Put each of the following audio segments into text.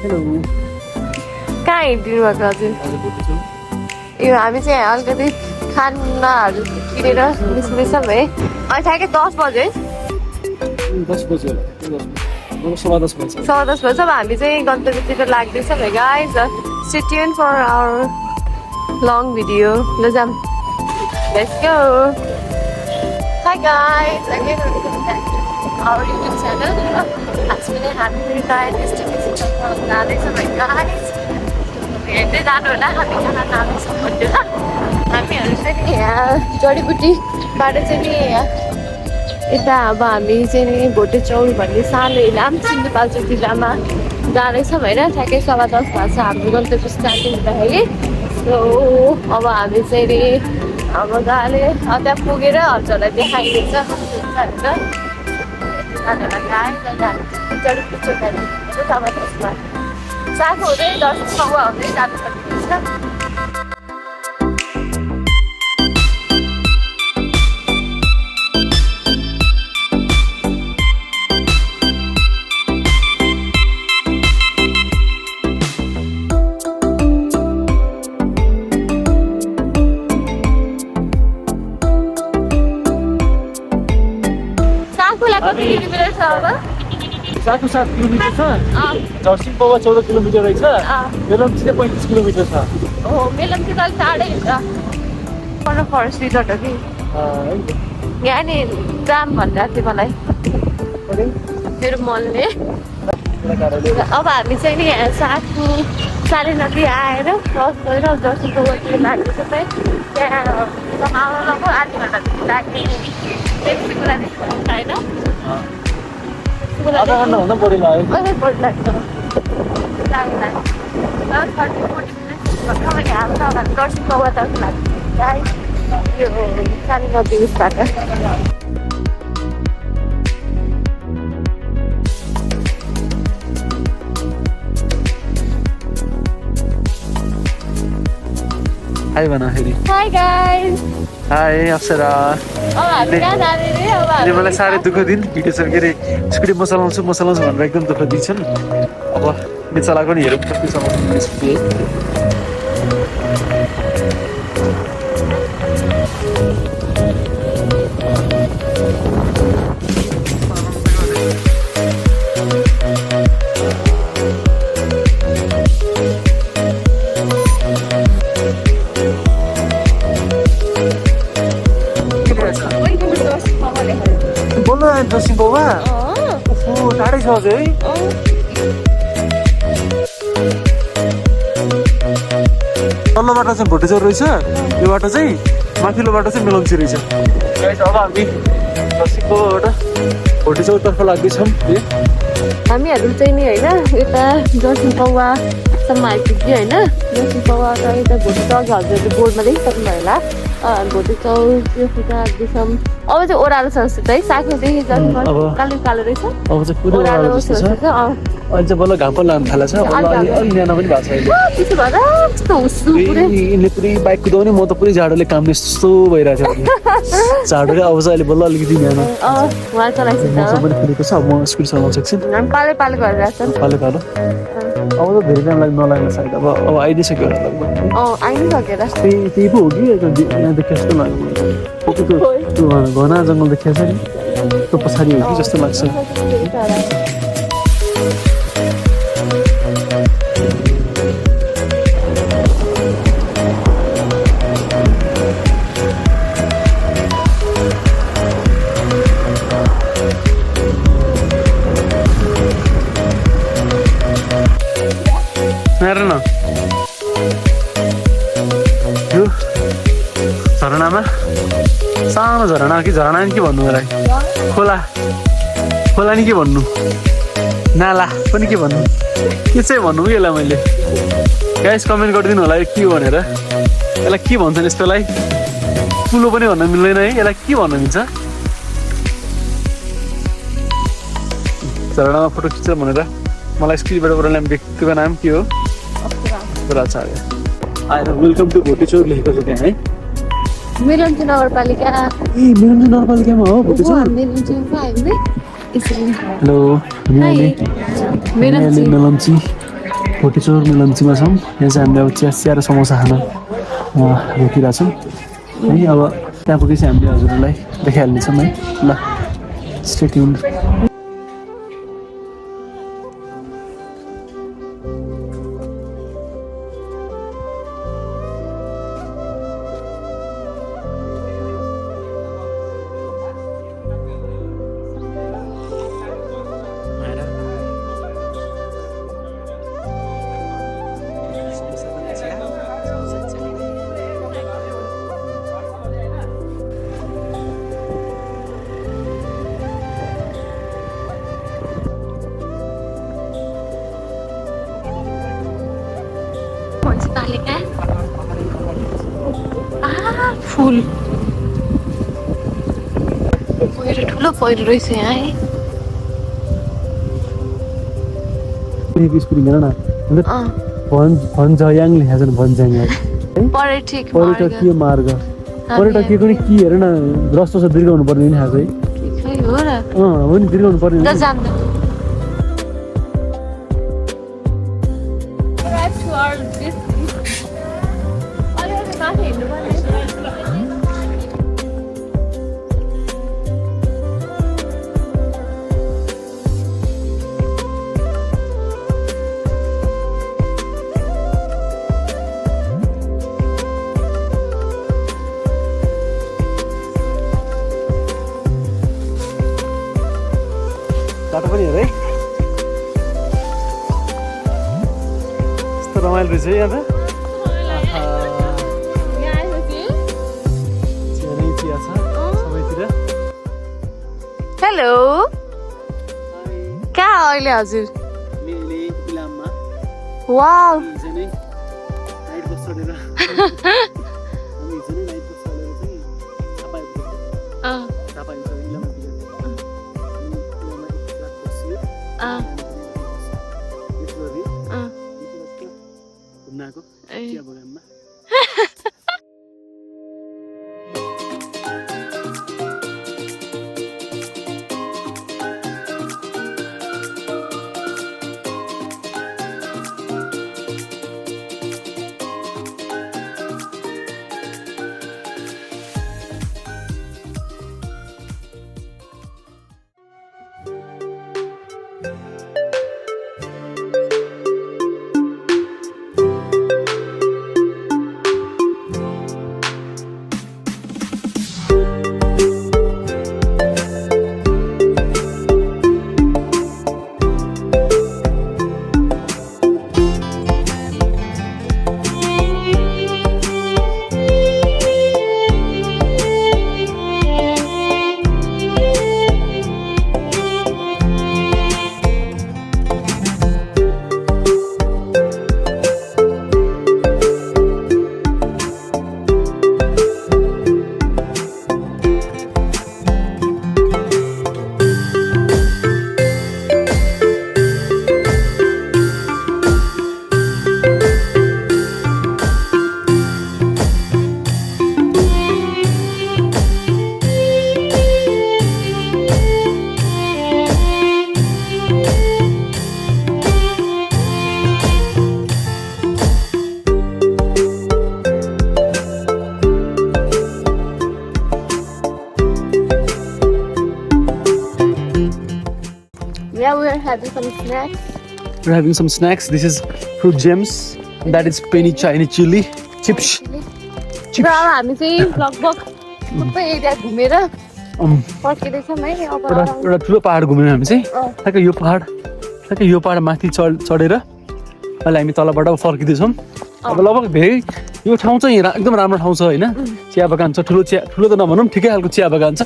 Hello कहाँ हिँडिदिनु भएको हजुर यो हामी चाहिँ अलिकति खानाहरू किनेर निस्किँदैछौँ है अहिले ठ्याक्कै 10 बज्यो है 10 बज्यो 10 बज्छ अब हामी चाहिँ गन्तव्यतिर लाग्दैछौँ hey guys stay tune for our long video ल जाम let's go hi guys again our YouTube channel आज पनि हामी टायर डेस्टिनेसन जाँदैछौँ है गाइज हेर्दै जानु होला हामी कहाँ जाँदैछौँ भन्नु हामीहरू चाहिँ नि यहाँ जडीबुटीबाट चाहिँ नि यता अब हामी चाहिँ नि भोटे चौर भन्ने सानो इलाम सिन्धुपाल्चोक जिल्लामा जाँदैछौँ होइन ठ्याक्कै 10:15 भएको छ हाम्रो गन्तव्य स्टार्टिङ हुँदाखेरि सो अब हामी चाहिँ नि अब गाले त्यहाँ पुगेर हजुरलाई देखाइदिन्छ जडीबुटी चौरमा साग हुँदै 10 सौवा हुँदै जानुपर्ने हुन्छ कति किलोमिटर छ अब 7 किलोमिटर छ जर्सिङ पौवा 14 किलोमिटर रहेछ मेलम्ची चाहिँ 35 किलोमिटर छ हो मेलम्ची त अलिक टाढै हुन्छ पर फरेस्ट रिजोर्ट हो कि यहाँ नि जाम भनिरहेको थियो मलाई मेरो मनले अब हामी चाहिँ नि यहाँ सारे नदी आएर क्रस गरेर जर्सिङ पौवातिर लाग्दैछ चाहिँ त्यहाँ समाउनको आधी घन्टा लाग्ने त्यतिको लागि होइन आधा घन्टाभन्दा बढी लाग्यो बढी लाग्छ दर्शन पौवातर्फ लाग्छ यो सानो नदी उसबाट हाई भन फेरि हाई गाइस हाई अप्सरा मलाई साह्रै दुःख दिन भिडियो छ के अरे स्कुटी म चलाउँछु भनेर एकदम दुःख दिन्छन् अब यो चलाएको नि हेरौँ कति चलाउँछु स्कुटी है दर्शन पौवा टाढै छ अझै है तल्लो बाटो चाहिँ भोटेचौर रहेछ यो बाटो चाहिँ माथिल्लो बाटो चाहिँ मेलम्ची रहेछ अब हामी दर्शनकोबाट भोटेचौरतर्फ लाग्दैछौँ हामीहरू चाहिँ नि होइन यता दर्शन पौवासम्म आइपुग्यो होइन दर्शन पौवा त यता भोटेचौर हजुरले बोर्डमा देखिसक्नु होला भोटेचौर त्यो खुट्टा लाग्दैछौँ अब चाहिँ ओह्रालो छ जस्तो है साक्नुदेखि कालो कालो रहेछ अब चाहिँ पुरै ओह्रालो जस्तो छ अहिले चाहिँ बल्ल घाम पनि लाग्न थालेको छ अलि न्यानो पनि भएको छ त्यसो भएर कस्तो हुस्सु पुरै यिनले पुरै बाइक कुदाउने म त पुरै झाडोले काम जस्तो भइरहेको थियो झाडोले अब चाहिँ अहिले बल्ल अलिकति न्यानो उहाँ चलाइसक्छ मौसम पनि खुलेको छ म स्कुटी चलाउन सक्छु पालो पालो गरिरहेको छ पालो पालो अब त धेरै टाइम नलाग्ने सायद अब आइदिइसक्यो होला लगभग आइसकेर त्यही पो हो कि यहाँ देखेको जस्तो लाग्यो त्यो घना जङ्गल देखेको छ नि त्यो पछाडि हो कि जस्तो लाग्छ हेर न यो झरनामा सानो झरना कि झरना नि के भन्नु मलाई खोला नि के भन्नु नाला पनि के भन्नु के चाहिँ भन्नु यसलाई मैले गाइस कमेन्ट गरिदिनु होला यो के हो भनेर यसलाई के भन्छन् यस्तोलाई पुलो पनि भन्न मिल्दैन है यसलाई के भन्नु मिल्छ झरनामा फोटो खिच्छ भनेर मलाई स्क्रिनबाट ओह्रालो व्यक्तिको नाम के हो आचार्य आएर वेलकम टु भोटेचौर लेखेको छ त्यहाँ है मेलम्ची नगरपालिका मेलम्ची नगरपालिकामा हो भोटेचौर मेलम्चीमा आयो नि हेलो मेलम्ची कोटेश्वर लन्चीमा छौँ। यहाँ चाहिँ हामीले अब चिया र समोसा खान रोकिरहेको छौँ है। अब त्यहाँ पुगेपछि हामीले हजुरहरूलाई देखाइहाल्नेछौँ है। ल स्टे ट्युन्ड। फुल पहिरो ठुलो पहिरो रहेछ यहाँ है। स्कुल हेर न भञ्ज्याङ लेखेको छ भञ्ज्याङलाई पर्यटकीय मार्ग। पर्यटकीयको नि के हेर न रस्तो छ दीर्घ हुनुपर्ने नि खाएको है। हो र हो नि दीर्घ हुनुपर्ने। बाटो पनि हेर है यस्तो रमाइलो रहेछ है यहाँ त। चिया छ सबैतिर। हेलो कहाँ अहिले हजुर? वाउ चिया बगानमा। Yeah, we're having some snacks. We're having some snacks. This is fruit gems. That is penny Chinese chili chips. र अब हामी चाहिँ लगभग सबै एरिया घुमेर फर्किँदैछौँ है। अब एउटा ठुलो पहाड घुम्यौँ हामी चाहिँ। ठ्याक्कै यो पहाड माथि चढेर अहिले हामी तलबाट फर्किँदैछौँ। अब लगभग धेरै यो ठाउँ चाहिँ एकदम राम्रो ठाउँ छ होइन। चिया बगान छ, ठुलो त नभनौँ ठिकै खालको चिया बगान छ।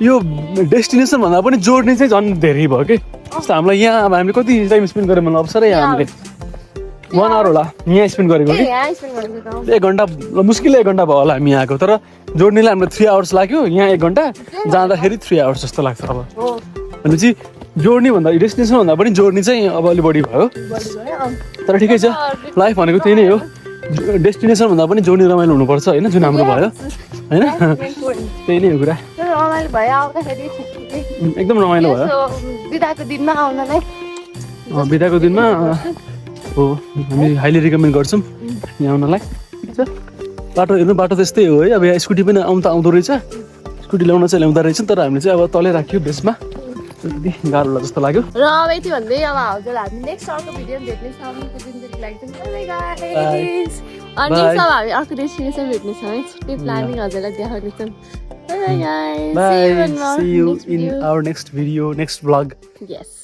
यो डेस्टिनेसन भन्दा पनि जोड्ने चाहिँ झन् धेरै भयो कि। जस्तो हामीलाई यहाँ अब हामीले कति टाइम स्पेन्ड गऱ्यौँ मलाई अवसरै हामीले 1 आवर होला यहाँ स्पेन्ड गरेको कि 1 घन्टा मुस्किलले 1 घन्टा भयो होला हामी आएको। तर जोड्नेले हामीलाई 3 आवर्स लाग्यो, यहाँ 1 घन्टा जाँदाखेरि 3 आवर्स जस्तो लाग्छ। अब भनेपछि जोड्ने भन्दा डेस्टिनेसन भन्दा पनि जोड्ने चाहिँ अब अलि बढी भयो। तर ठिकै छ, लाइफ भनेको त्यही नै हो। डेस्टिनेसन भन्दा पनि जोड्ने रमाइलो हुनुपर्छ होइन, जुन हाम्रो भयो होइन। त्यही नै हो कुरा, एकदम रमाइलो भयो। बिदाको दिनमा आउनलाई बिदाको दिनमा हो हामी हाइली रिकमेन्ड गर्छौँ यहाँ आउनलाई ठिक छ बाटो हेर्नु बाटो त यस्तै हो है अब यहाँ स्कुटी पनि आउनु त आउँदो रहेछ स्कुटी ल्याउन चाहिँ ल्याउँदो रहेछ तर हामीले चाहिँ अब तलै राख्यो बेसमा त्यति गाह्रो होला जस्तो लाग्यो र अब यति भन्दै अब हजुर हामी नेक्स्ट अर्को भिडियो भेट्नेछौँ अनि नेक्स्ट अब हामी अर्को डेस्टिनेसन भेट्नेछौँ है छुट्टै प्लानिङ हजुरलाई देखाउनेछौँ Bye guys. Bye. See you in See you next in video. our next video, next vlog. Yes.